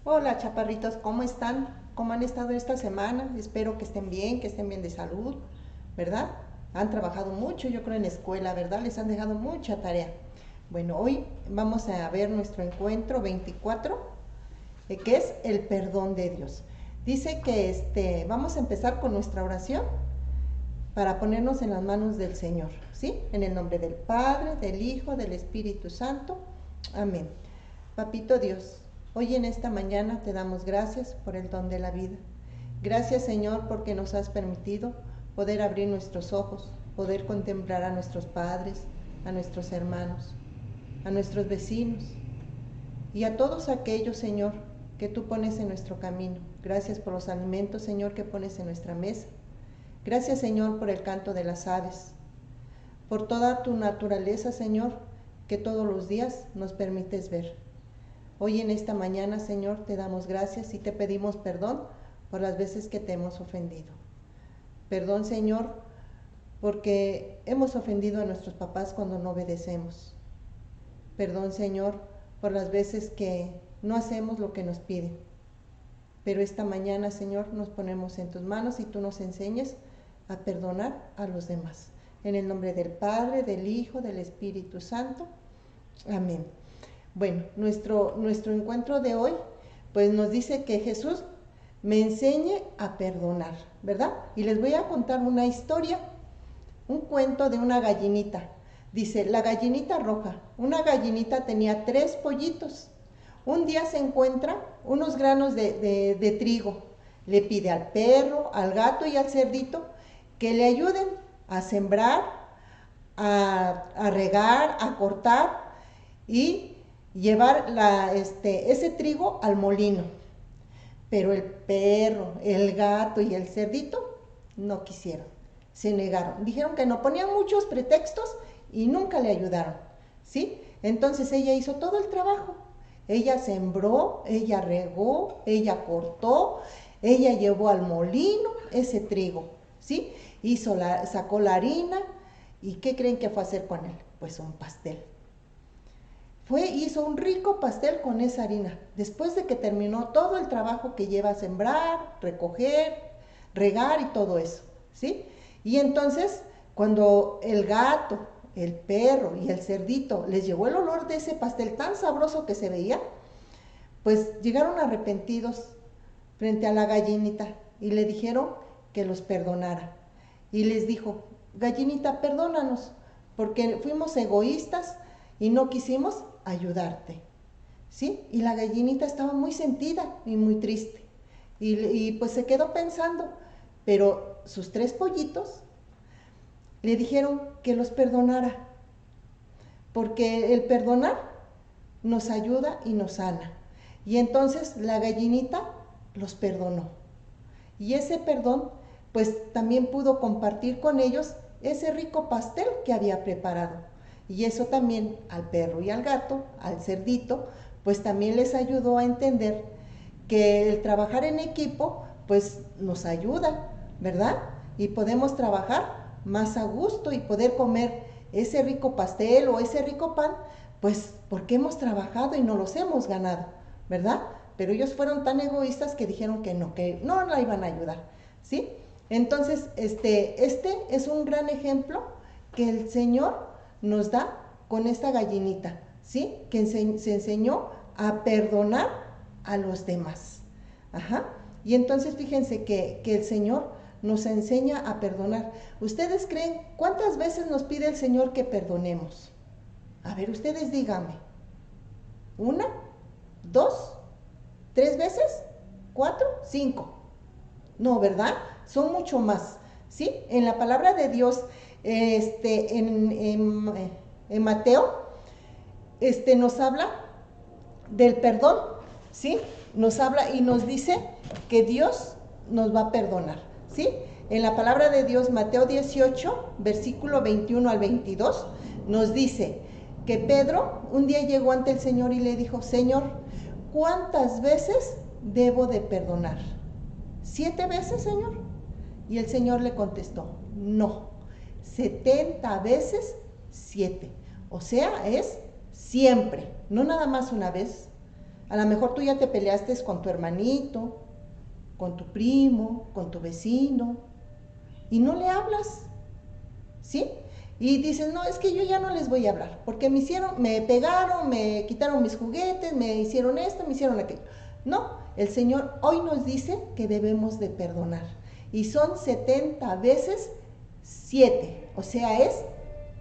Hola chaparritos, ¿cómo están? ¿Cómo han estado esta semana? Espero que estén bien de salud, ¿verdad? Han trabajado mucho, yo creo, en la escuela, ¿verdad? Les han dejado mucha tarea. Bueno, hoy vamos a ver nuestro encuentro 24, que es el perdón de Dios. Dice que vamos a empezar con nuestra oración para ponernos en las manos del Señor, ¿sí? En el nombre del Padre, del Hijo, del Espíritu Santo. Amén. Papito Dios, hoy en esta mañana te damos gracias por el don de la vida. Gracias, Señor, porque nos has permitido poder abrir nuestros ojos, poder contemplar a nuestros padres, a nuestros hermanos, a nuestros vecinos y a todos aquellos, Señor, que tú pones en nuestro camino. Gracias por los alimentos, Señor, que pones en nuestra mesa. Gracias, Señor, por el canto de las aves, por toda tu naturaleza, Señor, que todos los días nos permites ver. Hoy en esta mañana, Señor, te damos gracias y te pedimos perdón por las veces que te hemos ofendido. Perdón, Señor, porque hemos ofendido a nuestros papás cuando no obedecemos. Perdón, Señor, por las veces que no hacemos lo que nos piden. Pero esta mañana, Señor, nos ponemos en tus manos y tú nos enseñes a perdonar a los demás. En el nombre del Padre, del Hijo, del Espíritu Santo. Amén. Bueno, nuestro encuentro de hoy, pues nos dice que Jesús me enseñe a perdonar, ¿verdad? Y les voy a contar una historia, un cuento de una gallinita. Dice, la gallinita roja. Una gallinita tenía 3 pollitos. Un día se encuentra unos granos de trigo. Le pide al perro, al gato y al cerdito que le ayuden a sembrar, a regar, a cortar y llevar ese trigo al molino. Pero el perro, el gato y el cerdito no quisieron, se negaron. Dijeron que no, ponían muchos pretextos y nunca le ayudaron, ¿sí? Entonces ella hizo todo el trabajo. Ella sembró, ella regó, ella cortó, ella llevó al molino ese trigo, ¿sí? Sacó la harina y ¿qué creen que fue a hacer con él? Pues un pastel. Hizo un rico pastel con esa harina, después de que terminó todo el trabajo que lleva a sembrar, recoger, regar y todo eso, ¿sí? Y entonces, cuando el gato, el perro y el cerdito les llegó el olor de ese pastel tan sabroso que se veía, pues llegaron arrepentidos frente a la gallinita y le dijeron que los perdonara. Y les dijo, gallinita, perdónanos, porque fuimos egoístas y no quisimos ayudarte, ¿sí? Y la gallinita estaba muy sentida y muy triste. Y pues se quedó pensando, pero sus 3 pollitos le dijeron que los perdonara, porque el perdonar nos ayuda y nos sana. Y entonces la gallinita los perdonó. Y ese perdón, pues también pudo compartir con ellos ese rico pastel que había preparado. Y eso también al perro y al gato, al cerdito, pues también les ayudó a entender que el trabajar en equipo, pues nos ayuda, ¿verdad? Y podemos trabajar más a gusto y poder comer ese rico pastel o ese rico pan, pues porque hemos trabajado y nos los hemos ganado, ¿verdad? Pero ellos fueron tan egoístas que dijeron que no la iban a ayudar, ¿sí? Entonces, este es un gran ejemplo que el Señor nos da con esta gallinita, ¿sí? Que se enseñó a perdonar a los demás. Ajá. Y entonces fíjense que el Señor nos enseña a perdonar. ¿Ustedes creen cuántas veces nos pide el Señor que perdonemos? A ver, ustedes díganme. ¿1, 2, 3 veces? ¿4, 5? No, ¿verdad? Son mucho más, ¿sí? En la palabra de Dios, en Mateo, nos habla del perdón, ¿sí? Nos habla y nos dice que Dios nos va a perdonar, ¿sí? En la palabra de Dios, Mateo 18, versículo 21 al 22, nos dice que Pedro un día llegó ante el Señor y le dijo, Señor, ¿cuántas veces debo de perdonar? ¿7 veces, Señor? Y el Señor le contestó, no, 70 veces 7. O sea, es siempre, no nada más una vez, A lo mejor tú ya te peleaste con tu hermanito, con tu primo, con tu vecino, y no le hablas, ¿sí? Y dices, no, es que yo ya no les voy a hablar, porque me pegaron, me quitaron mis juguetes, me hicieron esto, me hicieron aquello. No, el Señor hoy nos dice que debemos de perdonar. Y son 70 veces 7, o sea, es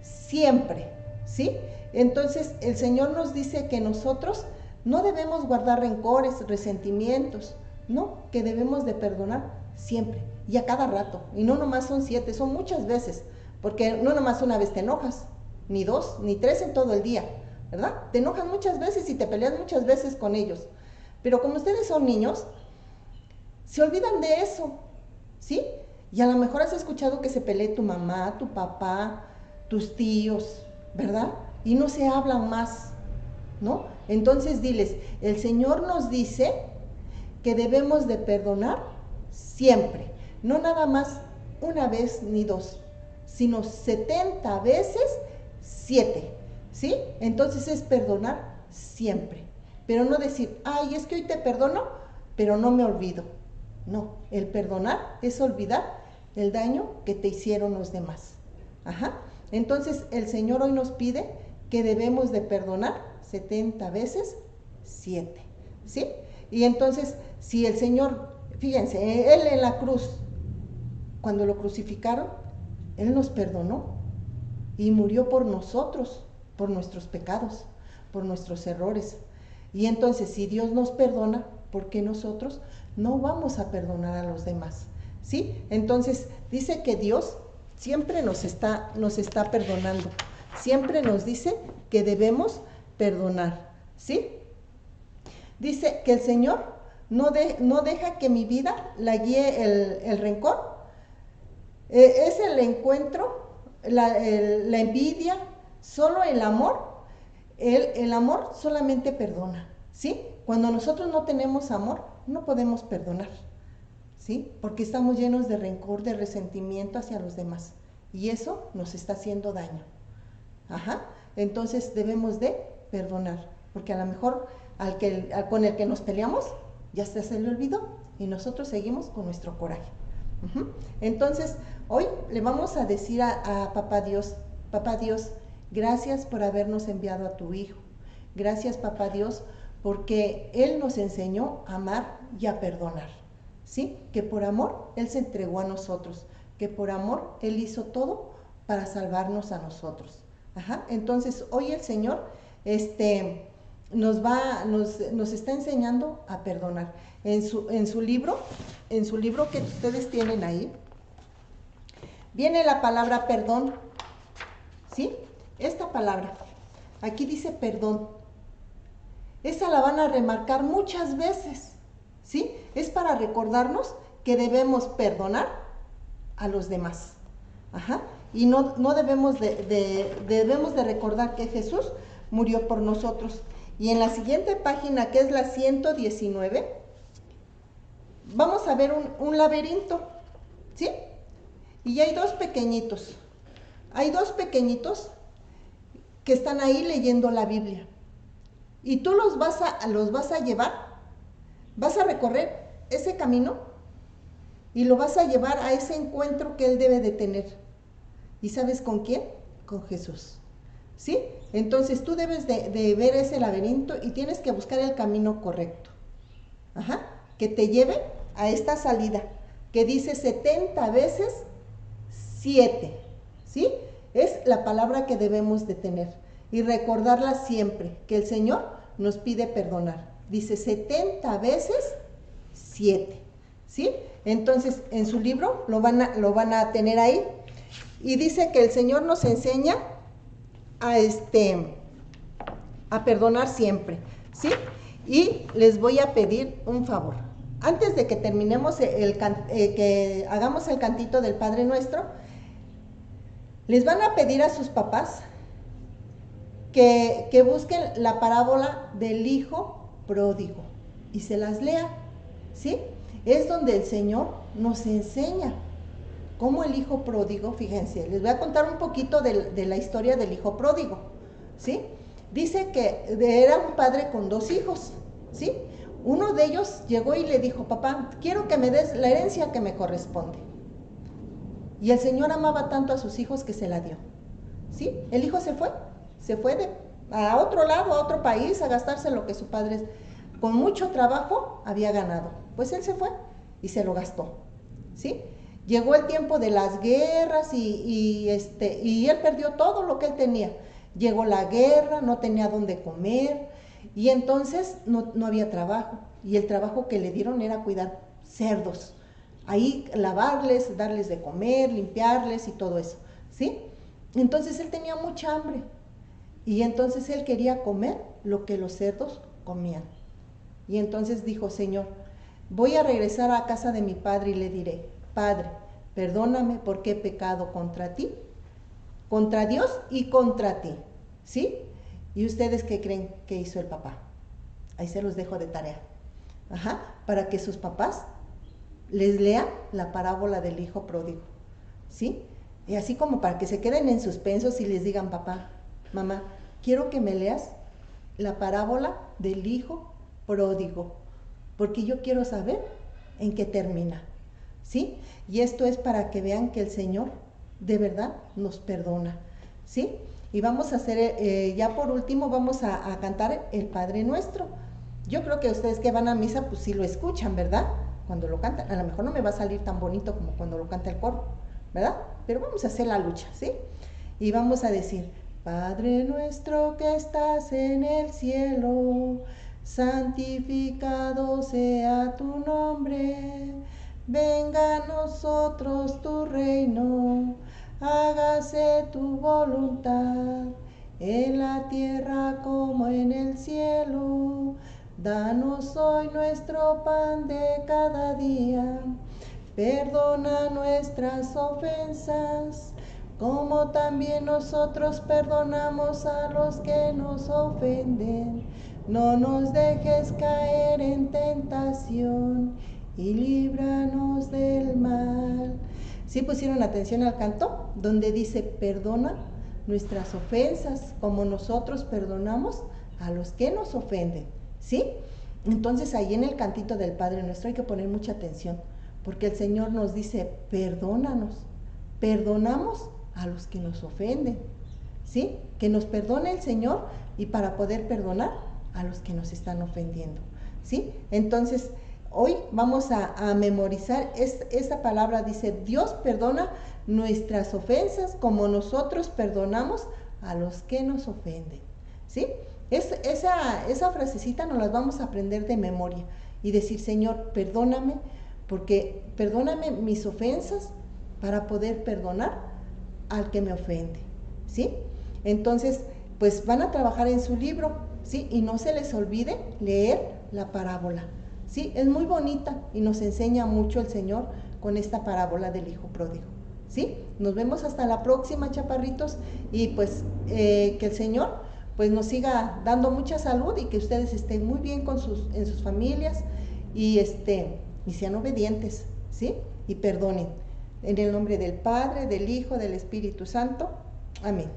siempre, ¿sí? Entonces el Señor nos dice que nosotros no debemos guardar rencores, resentimientos, no, que debemos de perdonar siempre y a cada rato. Y no nomás son 7, son muchas veces, porque no nomás una vez te enojas, ni 2, ni 3 en todo el día, ¿verdad? Te enojas muchas veces y te peleas muchas veces con ellos. Pero como ustedes son niños, se olvidan de eso, ¿sí? Y a lo mejor has escuchado que se pelee tu mamá, tu papá, tus tíos, ¿verdad? Y no se hablan más, ¿no? Entonces diles, el Señor nos dice que debemos de perdonar siempre, no nada más una vez ni 2, sino 70 veces 7, ¿sí? Entonces es perdonar siempre, pero no decir, ay, es que hoy te perdono, pero no me olvido. No, el perdonar es olvidar el daño que te hicieron los demás. Ajá. Entonces el Señor hoy nos pide que debemos de perdonar 70 veces 7, ¿sí? Y entonces, si el Señor, fíjense, Él en la cruz, cuando lo crucificaron, Él nos perdonó y murió por nosotros, por nuestros pecados, por nuestros errores. Y entonces, si Dios nos perdona, ¿por qué nosotros no vamos a perdonar a los demás? ¿Sí? Entonces, dice que Dios siempre nos está perdonando. Siempre nos dice que debemos perdonar, ¿sí? Dice que el Señor no deja que mi vida la guíe el rencor. Es el encuentro, la envidia, solo el amor. El amor solamente perdona, ¿sí? Cuando nosotros no tenemos amor, no podemos perdonar, ¿sí? Porque estamos llenos de rencor, de resentimiento hacia los demás. Y eso nos está haciendo daño. Ajá. Entonces debemos de perdonar, porque a lo mejor con el que nos peleamos ya se le olvidó y nosotros seguimos con nuestro coraje. Entonces hoy le vamos a decir a Papá Dios, gracias por habernos enviado a tu Hijo. Gracias, Papá Dios, porque Él nos enseñó a amar y a perdonar, ¿sí? Que por amor Él se entregó a nosotros, que por amor Él hizo todo para salvarnos a nosotros. Ajá. Entonces hoy el Señor nos está enseñando a perdonar. En su libro que ustedes tienen ahí, viene la palabra perdón, ¿sí? Esta palabra, aquí dice perdón. Esa la van a remarcar muchas veces, ¿sí? Es para recordarnos que debemos perdonar a los demás. Ajá. Y no debemos debemos de recordar que Jesús murió por nosotros. Y en la siguiente página, que es la 119, vamos a ver un laberinto, ¿sí? Y hay dos pequeñitos. Hay dos pequeñitos que están ahí leyendo la Biblia. Y tú los vas a llevar, vas a recorrer ese camino y lo vas a llevar a ese encuentro que él debe de tener. ¿Y sabes con quién? Con Jesús, ¿sí? Entonces tú debes de ver ese laberinto y tienes que buscar el camino correcto. Ajá, que te lleve a esta salida, que dice 70 veces 7, ¿sí? Es la palabra que debemos de tener y recordarla siempre, que el Señor nos pide perdonar. Dice 70 veces 7, ¿sí? Entonces, en su libro lo van a tener ahí. Y dice que el Señor nos enseña a perdonar siempre, ¿sí? Y les voy a pedir un favor. Antes de que terminemos que hagamos el cantito del Padre Nuestro, les van a pedir a sus papás que busquen la parábola del hijo pródigo y se las lean, ¿sí? Es donde el Señor nos enseña cómo el hijo pródigo, fíjense, les voy a contar un poquito de la historia del hijo pródigo, ¿sí? Dice que era un padre con 2 hijos, ¿sí? Uno de ellos llegó y le dijo, papá, quiero que me des la herencia que me corresponde. Y el Señor amaba tanto a sus hijos que se la dio, ¿sí? El hijo se fue a otro lado, a otro país, a gastarse lo que su padre con mucho trabajo había ganado. Pues él se fue y se lo gastó, ¿sí? Llegó el tiempo de las guerras y él perdió todo lo que él tenía. Llegó la guerra, no tenía dónde comer y entonces no había trabajo. Y el trabajo que le dieron era cuidar cerdos. Ahí lavarles, darles de comer, limpiarles y todo eso, ¿sí? Entonces él tenía mucha hambre y entonces él quería comer lo que los cerdos comían. Y entonces dijo, Señor, voy a regresar a casa de mi padre y le diré, Padre, perdóname porque he pecado contra ti, contra Dios y contra ti, ¿sí? ¿Y ustedes qué creen que hizo el papá? Ahí se los dejo de tarea. Ajá, para que sus papás les lean la parábola del hijo pródigo, ¿sí? Y así como para que se queden en suspensos y les digan, papá, mamá, quiero que me leas la parábola del hijo pródigo, porque yo quiero saber en qué termina, ¿sí? Y esto es para que vean que el Señor de verdad nos perdona, ¿sí? Y vamos a hacer, ya por último, vamos a cantar el Padre Nuestro. Yo creo que ustedes que van a misa, pues sí lo escuchan, ¿verdad? Cuando lo cantan, a lo mejor no me va a salir tan bonito como cuando lo canta el coro, ¿verdad? Pero vamos a hacer la lucha, ¿sí? Y vamos a decir, Padre nuestro que estás en el cielo, santificado sea tu nombre, venga a nosotros tu reino, hágase tu voluntad, en la tierra como en el cielo. Danos hoy nuestro pan de cada día, perdona nuestras ofensas, como también nosotros perdonamos a los que nos ofenden. No nos dejes caer en tentación y líbranos del mal. ¿Sí pusieron atención al canto? Donde dice, perdona nuestras ofensas, como nosotros perdonamos a los que nos ofenden, ¿sí? Entonces ahí en el cantito del Padre Nuestro hay que poner mucha atención, porque el Señor nos dice, perdónanos, perdonamos a los que nos ofenden, ¿sí? Que nos perdone el Señor y para poder perdonar a los que nos están ofendiendo, ¿sí? Entonces, hoy vamos a memorizar esta palabra, dice, Dios perdona nuestras ofensas como nosotros perdonamos a los que nos ofenden, ¿sí? Esa frasecita nos la vamos a aprender de memoria y decir, Señor, perdóname, porque perdóname mis ofensas para poder perdonar al que me ofende, ¿sí? Entonces, pues van a trabajar en su libro, ¿sí? Y no se les olvide leer la parábola, ¿sí? Es muy bonita y nos enseña mucho el Señor con esta parábola del hijo pródigo, ¿sí? Nos vemos hasta la próxima, chaparritos, y pues que el Señor pues nos siga dando mucha salud y que ustedes estén muy bien en sus familias y sean obedientes, ¿sí? Y perdonen. En el nombre del Padre, del Hijo, del Espíritu Santo. Amén.